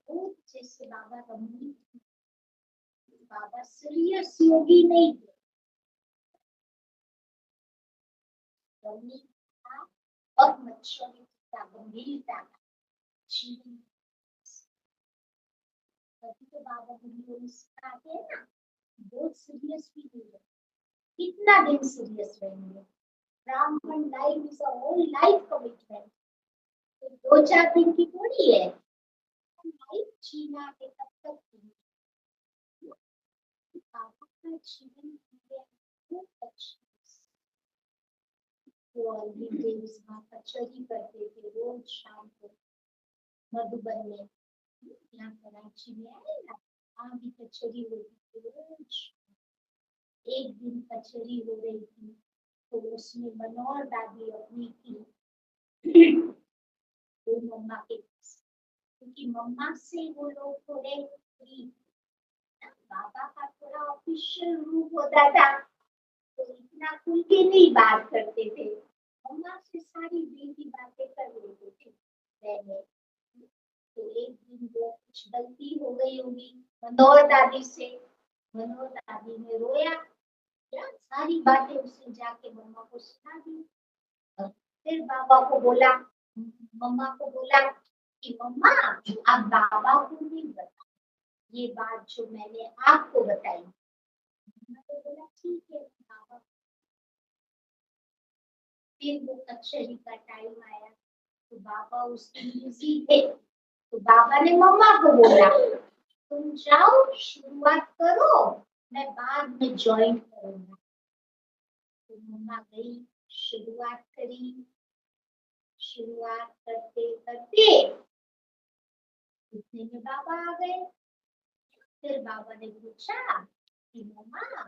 बहुत जैसे बाबा रमणी, बाबा सीरियस योगी नहीं थे, रमणी था और मच्छरता गंभीरता जीवन। कभी तो बाबा वीडियो में सिखाते हैं ना, बहुत सीरियस भी नहीं है, कितना दिन सीरियस रहेंगे। Brahmin life is a whole life commitment, तो 2-4 दिन की थोड़ी है, लाइफ जीना है तब तक बाबा का जीवन बहुत अच्छा। वो कचहरी करते थे रोज शाम को मधुबन में, यहाँ कराची में आए ना, वहाँ भी कचहरी होती थी रोज। एक दिन कचहरी हो रही थी तो उसमें मनोहर दादी अपनी थी वो मम्मा के पास, क्योंकि मम्मा से वो लोग थोड़े फ्री, बाबा का थोड़ा ऑफिशियल रूप होता था तो इतना खुल के नहीं बात करते थे, मम्मा से सारी दिल की बातें कर लेते थे। तो एक दिन वो कुछ गलती हो गई होगी मनोहर दादी से, मनोहर दादी ने रोया, क्या सारी बातें उसने जाके मम्मा को सुना दी। और फिर बाबा को बोला, मम्मा को बोला कि मम्मा आप बाबा को नहीं बता ये बात जो मैंने आपको बताई। मम्मा को बोला ठीक है बाबा। फिर वो कचहरी का टाइम आया तो बाबा उस दिन बिजी थे, तो बाबा ने मम्मा को बोला तुम जाओ शुरुआत करो, मैं बाद में ज्वाइन करूंगा। तो मम्मा गई, शुरुआत करी, शुरुआत करते करते इतने में बाबा आ गए। फिर बाबा ने पूछा कि मम्मा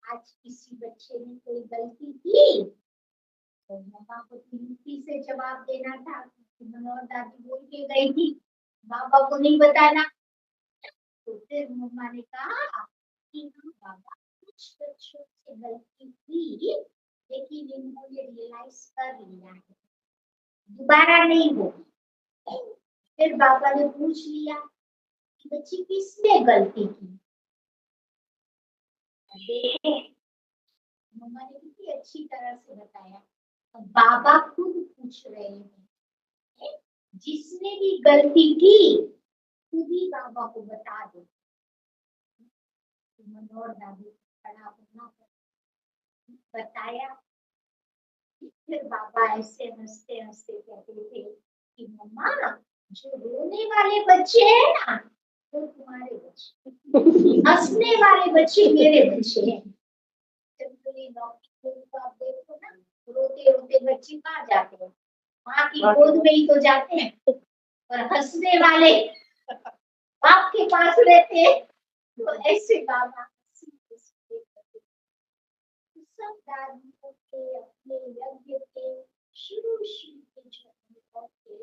आज किसी बच्चे ने कोई गलती की, तो मम्मा को तिलकी से जवाब देना था, मनोहर दादी बोल के गई थी बाबा को नहीं बताना। तो फिर मम्मा ने कहा कि हाँ बाबा कुछ बच्चों से गलती की, लेकिन इन्होंने रियलाइज कर लिया है, दोबारा नहीं होगी। फिर बाबा ने पूछ लिया कि बच्ची किसने गलती की, देखो मम्मा ने कितनी अच्छी तरह से बताया। अब बाबा खुद पूछ रहे हैं, जिसने भी गलती की खुद ही बाबा को बता दो। मनोहर दादी खड़ा होना बताया। फिर बाबा ऐसे हंसते हंसते कहते थे कि मम्मा जो रोने वाले बच्चे हैं ना वो तुम्हारे बच्चे, हंसने वाले बच्चे मेरे बच्चे हैं। जनरली डॉक्टर को आप देखो ना, रोते रोते बच्चे कहाँ जाते हैं, माँ की गोद में ही तो जाते हैं। और हंसने वाले बाप के पास रहते हैं, तो ऐसे बाबा सब धार्मिकों के अपने यज्ञ के शुरू के जो अनुभव थे,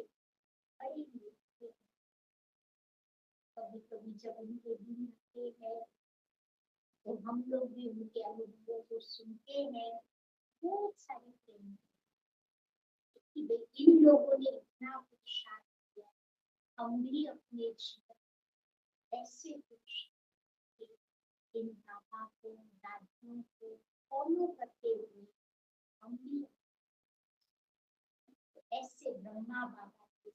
कभी कभी जब उनके दिन आते हैं तो हम लोग भी उनके अनुभवों को सुनते हैं। बहुत सारी प्रेम इन लोगों ने इतना पुरुषार्थ किया, हम भी अपने जीवन ऐसे कुछ इन बाबा को दादियों को फॉलो करते हुए हम भी ऐसे ब्रह्मा बाबा के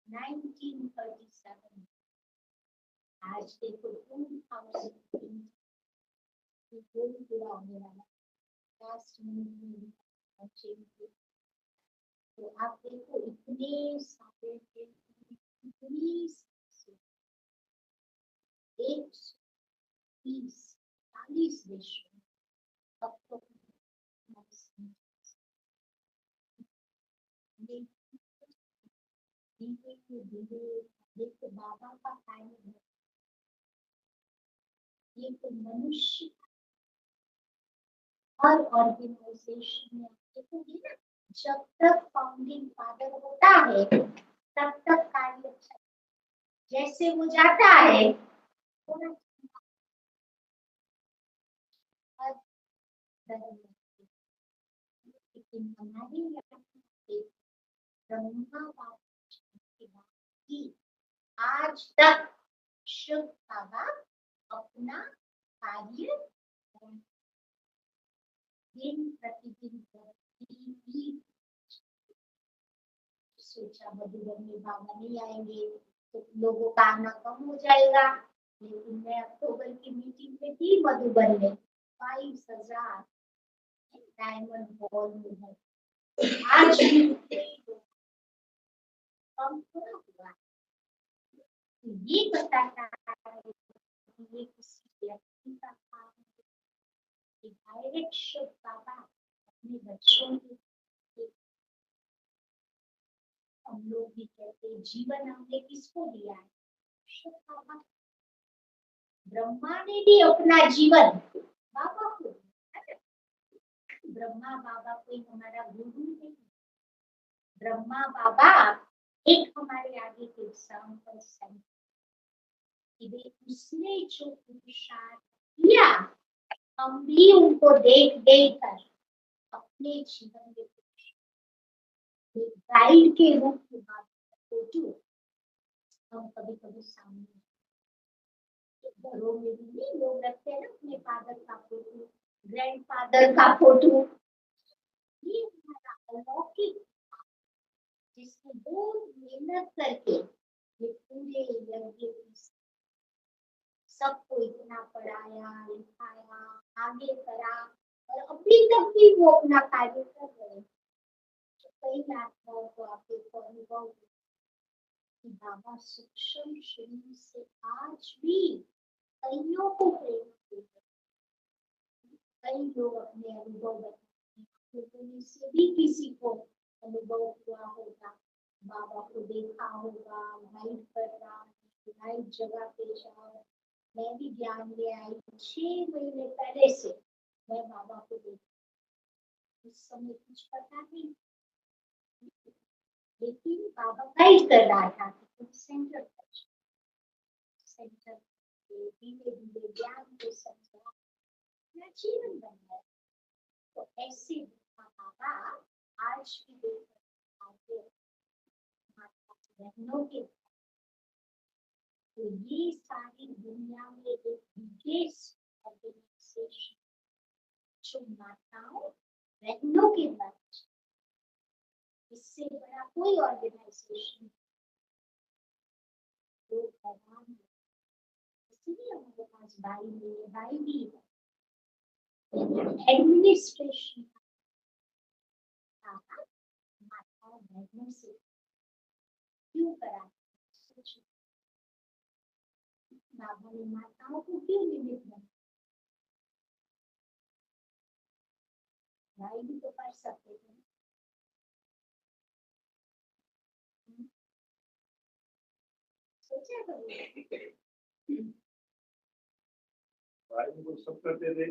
1937 आज देखो 2000 पूरा होने वाला लास्ट मिनट तो आप देखो इतने सारे इतनी 130-40 देशों अब तो देखो बाबा का टाइम है, ये तो मनुष्य हर ऑर्गेनाइजेशन में देखोगे ना, जब तक फाउंडिंग फादर होता है तब तक कार्य अच्छा, जैसे वो जाता है थोड़ा लेकिन हमारे यहाँ ब्रह्मा बाबा के बाद ही आज तक शिव बाबा अपना कार्य दिन प्रतिदिन सोचा मधुबन में बाबा नहीं आएंगे तो लोगों का आना कम हो जाएगा, लेकिन मैं अक्टूबर की मीटिंग में थी मधुबन में 5000 डायमंड हॉल में है, आज भी कम थोड़ा हुआ। ये बताता है कि ये किसी व्यक्ति का काम है, डायरेक्ट शिव बाबा अपने बच्चों के, हम लोग भी कहते हैं जीवन हमने किसको दिया है, शिव बाबा। ब्रह्मा ने भी अपना जीवन बाबा को, ब्रह्मा बाबा कोई हमारा गुरु नहीं, ब्रह्मा बाबा एक हमारे आगे के एग्जाम्पल सेंटर, उसने जो पुरुषार्थ किया हम भी उनको देख देख कर अपने जीवन में गाइड के रूप में फोटो हम कभी कभी सामने घरों में भी लोग रखते हैं ना अपने फादर का फोटो, ग्रैंड फादर का फोटो, ये हमारा अलौकिक जिसने बहुत मेहनत करके ये पूरे यज्ञ सबको इतना पढ़ाया लिखाया आगे करा और अभी तक भी वो अपना कार्य कर रहे हैं। तो कई आत्माओं को आप देखो अनुभव कि बाबा सूक्ष्म शरीर से आज भी कईयों को प्रेरणा देते हैं। कई लोग अपने अनुभव बताते हैं से भी किसी को अनुभव हुआ होगा, बाबा को देखा होगा गाइड कर रहा राइट जगह पे जाओ। मैं भी ज्ञान ले आई 6 महीने पहले से मैं बाबा को देखी, उस समय कुछ पता नहीं, लेकिन बाबा गाइड कर रहा था कि सेंटर सेंटर धीरे धीरे ज्ञान को समझा अपना जीवन बन गया। तो ऐसे बाबा आज भी देख आगे बहनों के, तो ये सारी दुनिया में एक बिगेस्ट ऑर्गेनाइजेशन जो माताओं बहनों के बाद इससे बड़ा कोई ऑर्गेनाइजेशन तो पैगाम, इसलिए हमारे पास भाई नहीं, भाई भी है एडमिनिस्ट्रेशन माताओं बहनों से क्यों करा, बाबा ने माताओं को क्यों निमित्त बनाया, भाई भी तो कर सकते थे, क्या करूँगा? भाई वो सब करते थे,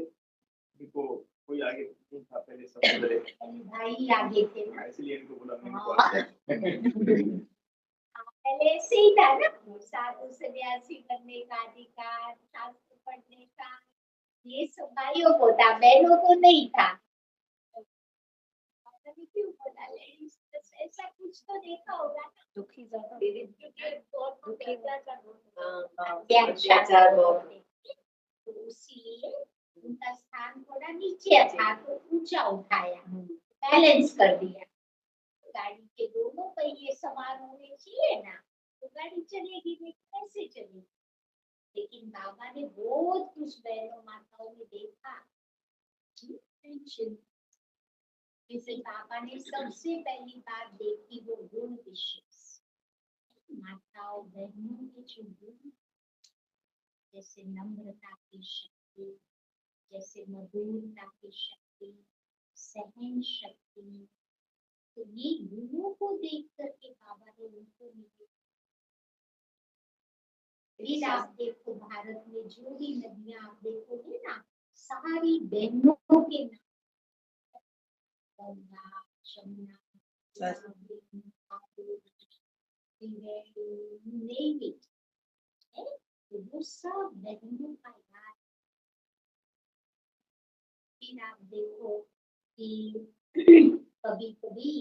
इनको कोई आगे नहीं था पहले, सबसे पहले भाई ही आगे थे ना। इसलिए इनको बोला मैंने पहले ऐसे ही था ना, साधु सन्यासी बनने का अधिकार, शास्त्र पढ़ने का, ये सब भाइयों को था, बहनों को नहीं था। क्यों बोला लेडीज? ऐसा कुछ तो देखा होगा ना। दुखी ज्यादा, अत्याचार बहुत थे, तो इसीलिए उनका स्थान थोड़ा नीचे था, तो ऊंचा उठाया, बैलेंस कर दिया। गाड़ी के दोनों पहिए समान होने चाहिए ना, तो गाड़ी चलेगी नहीं, कैसे चलेगी? लेकिन बाबा ने बहुत कुछ बहनों माताओं में देखा। जैसे बाबा ने सबसे पहली बात देखी वो गुण विशेष, माताओं बहनों के जो गुण, जैसे नम्रता की शक्ति, जैसे मधुरता की शक्ति, सहन शक्ति, तो ये गुणों को देख करके बाबा ने उनको मिले। फिर आप देखो भारत में जो भी नदियां आप देखोगे ना, सारी बहनों के नाम, गंगा, जमुना, तो वो सब बहनों का याद। फिर आप देखो कि कभी कभी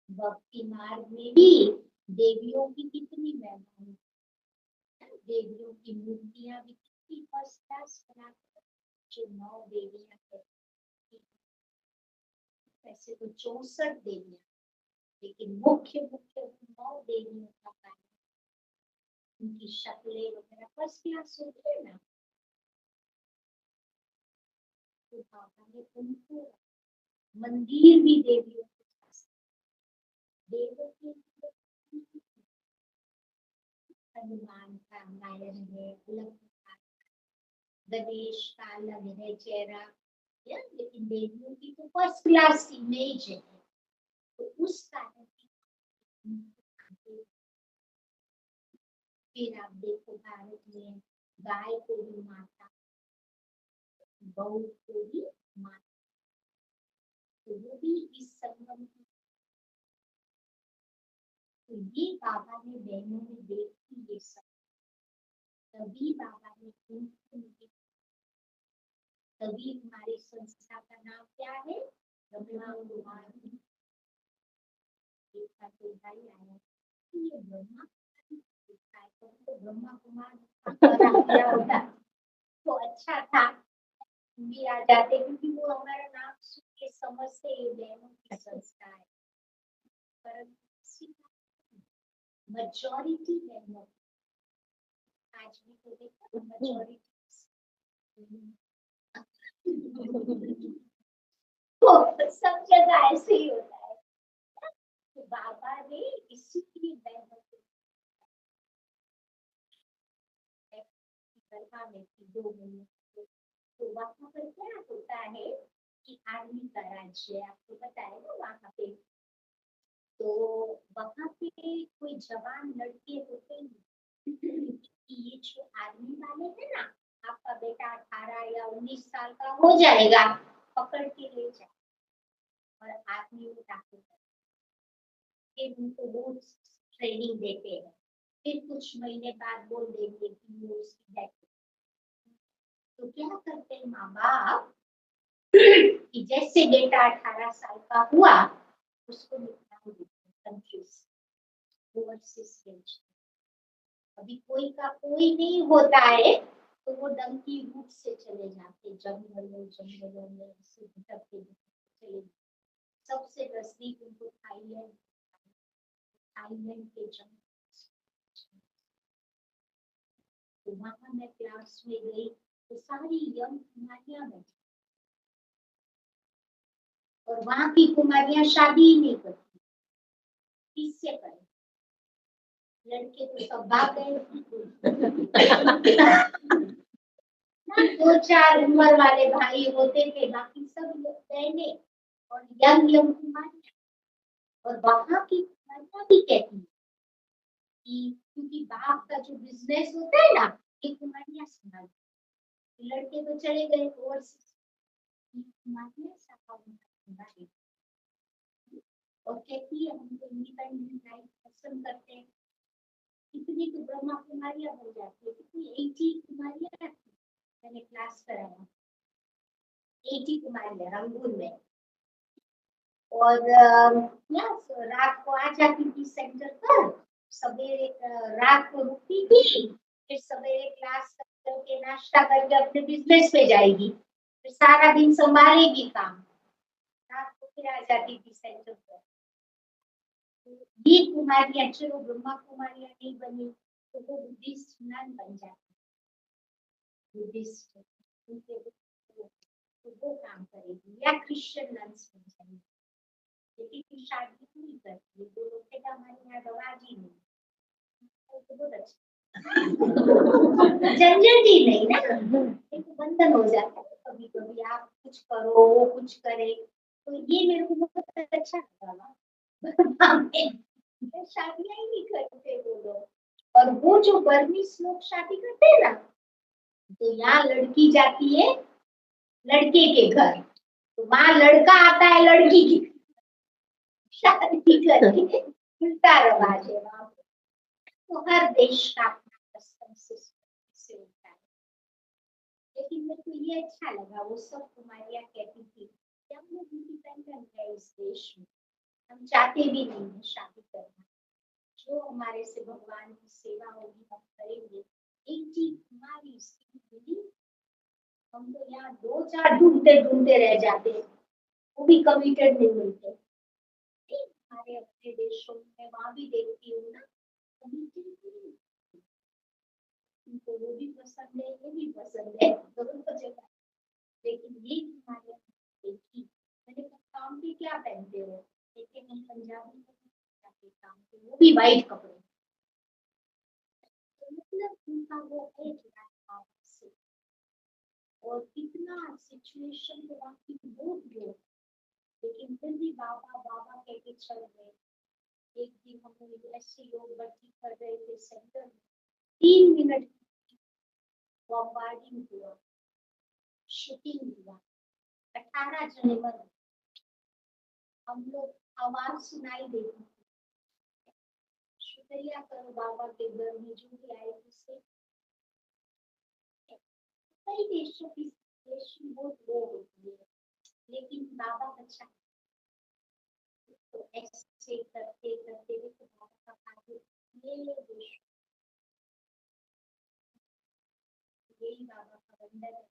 भक्ति मार्ग में भी देवियों की कितनी महिमा, देवियों की मूर्तियां भी कितनी फर्स्ट क्लास बनाकर, जो 9 देवियां है, वैसे तो 64 देवियां, लेकिन मुख्य 9 देवियों का कार्य, उनकी शक्लें वगैरह फर्स्ट क्लास होती है ना, तो बाबा ने उनको मंदिर भी देवियों के पास, देवों के हनुमान का नायन है, गणेश का अलग है चेहरा, लेकिन देवियों की तो फर्स्ट क्लास इमेज है, तो उस कारण फिर आप देखो भारत में गाय को भी माता, गौ को भी माता, तो वो भी इस संगम की, तो ये बाबा ने बहनों में देखी ये सब, तभी बाबा ने उनको मिले। तभी हमारी संस्था का नाम क्या है? ब्रह्मा कुमारी। एक तो भाई आया, ये ब्रह्मा तो ब्रह्मा कुमार होता तो अच्छा था, भी आ जाते, क्योंकि वो हमारा नाम सुन के समझते ये बहनों की संस्था है। परंतु मेजॉरिटी बहनों, आज भी तो देखो मेजॉरिटी तो सब जगह ऐसे ही होता है। तो बाबा ने इसीलिए बहनों को में 2 महीने, तो वहाँ पर क्या होता है कि आर्मी का राज्य है, आपको पता है ना वहाँ पे, तो वहाँ पे कोई जवान लड़के होते हैं कि ये जो आर्मी वाले हैं ना, आपका बेटा 18 या 19 साल का हो जाएगा, पकड़ के ले जाए और आर्मी में दाखिल कर, फिर उनको वो ट्रेनिंग देते हैं, फिर कुछ महीने बाद बोल देंगे कि वो उसकी डेथ। तो क्या करते हैं माँ बाप कि जैसे बेटा 18 साल का हुआ, उसको निकाल देते कंट्रीज, ओवरसीज भेज। अभी कोई का कोई नहीं होता है, तो वो डंकी रूट से चले जाते, जंगलों में से भटकते चले। सबसे नजदीक उनको थाईलैंड, थाईलैंड के जंगल, तो वहां मैं क्लास में गई, तो सारी यंग कुमारियां बैठी, और वहां की कुमारियां शादी ही नहीं करती, किससे करें? लड़के तो सब भाग गए। 2-4 उम्र वाले भाई होते थे, बाकी सब बहने और यंग कुमारियां, और वहां की कुमारियां भी कहती कि क्योंकि बाप का जो बिजनेस होता है ना, ये कुमारियां संभाल, लड़के तो चले गए ओवरसीज, कुमारियां संभाल, और कहती है हम तो इंडिपेंडेंट लाइफ पसंद करते हैं। इतनी तो ब्रह्मा कुमारियां बन जाती है, कितनी 80 कुमारियां, मैंने क्लास कराया 80 कुमारियां रंगून में। और रात को आ जाती थी सेंटर पर, सवेरे रात को रुकती थी, फिर सवेरे क्लास करके नाश्ता करके अपने बिजनेस पे जाएगी, फिर सारा दिन संभालेगी काम, रात को फिर आ जाती थी सेंटर पर। ये कुमारियां, चलो ब्रह्मा कुमारियां नहीं बनी तो वो बुद्धिस्ट नन बन जाती, बुद्धिस्ट तो वो काम करेगी, या क्रिश्चियन नन्स बन जाएंगी, लेकिन शादी नहीं करती, तो लोग कहते हमारे यहाँ रवाज ही नहीं, तो बहुत अच्छा झंझट ही नहीं ना, एक बंधन हो जाता है, कभी कभी आप कुछ करो वो कुछ करे, तो ये मेरे को बहुत अच्छा लगा। शादियां ही नहीं करते वो लोग, और वो जो बर्मीज लोग शादी करते हैं ना, तो यहाँ लड़की जाती है लड़के के घर, तो वहां लड़का आता है लड़की की शादी करके, उल्टा रवाज है वहां पे। तो हर देश का अपना कस्टम सिस्टम होता है, लेकिन मेरे को ये अच्छा लगा, वो सब कुमारियां कहती थी कि हम लोग इंडिपेंडेंट है इस देश में, हम चाहते भी नहीं है शादी करना, जो हमारे से भगवान की सेवा होगी हम करेंगे। एक चीज हमारी स्थिति, हम तो यहाँ 2-4 ढूंढते ढूंढते रह जाते हैं, वो भी कमिटेड नहीं मिलते। हमारे अपने देशों में वहां भी देखती हूँ ना, कमिटेड नहीं, उनको वो भी पसंद है ये भी पसंद है, दोनों को जगह, लेकिन ये हमारे देखी, मैंने कहा काम भी क्या पहनते हो, लेकिन हम पंजाबी में काम पे, वो भी वाइट कपड़े, तो मतलब उनका वो है से, और कितना सिचुएशन तो वहाँ की बहुत लो, लेकिन फिर भी बाबा बाबा कह के चल गए। एक दिन हम लोग ऐसे लोग भर्ती कर रहे थे सेंटर में, 3 मिनट बॉम्बार्डिंग हुआ, शूटिंग हुआ, 18 जने मर, हम लोग आवाज सुनाई देती थी, शुक्रिया करो बाबा के घर में जो भी आए थे, कई देशों की सिचुएशन बहुत लो होती है, लेकिन बाबा अच्छा, तो ऐसे करते करते देखो बाबा का कार्य ये देश, यही बाबा का वंदन है।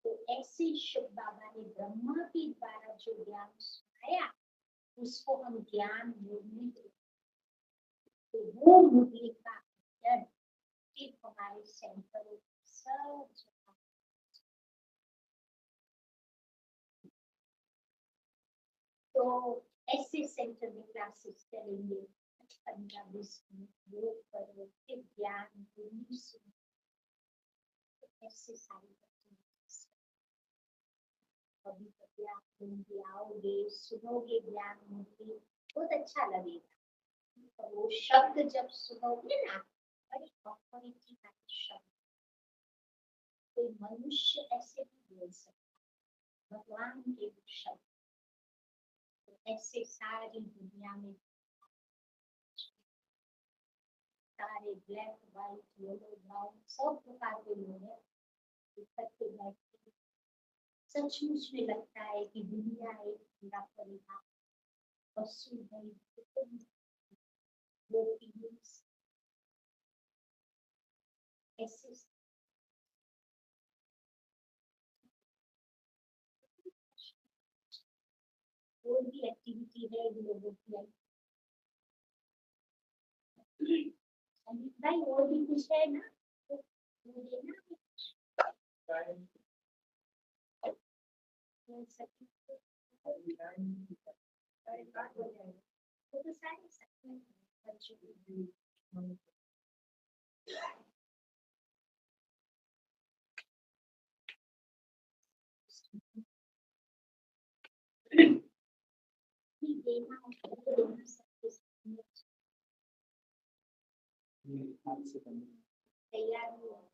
तो ऐसे शिव बाबा ने ब्रह्मा के द्वारा जो ज्ञान सुनाया, उसको हम ज्ञान मुरली देते, तो वो मुरली का अध्ययन फिर हमारे सेंटरों सब जगह, तो ऐसे सेंटर में क्लासेस चलेंगे, पंजाबी योग करो, फिर ज्ञान मुरली सुनो, ऐसे सारी कभी कभी आप लोग आओगे सुनोगे ज्ञान मुरली, बहुत अच्छा लगेगा, तो वो शब्द जब सुनोगे ना, बड़ी ऑथोरिटी का शब्द, कोई मनुष्य ऐसे भी बोल सकता, भगवान के शब्द, तो ऐसे सारी दुनिया में सारे ब्लैक व्हाइट येलो ब्राउन सब प्रकार के लोग हैं, इकट्ठे बैठे, सचमुच में लगता है कि दुनिया एक पूरा परिवार, पशु ऐसे कोई भी एक्टिविटी है इन लोगों की, अमित भाई और भी कुछ है ना, तो मुझे ना बोल सकती तो सारे सकते हैं बच्चों की, देना देना सकते तैयार नहीं हुआ।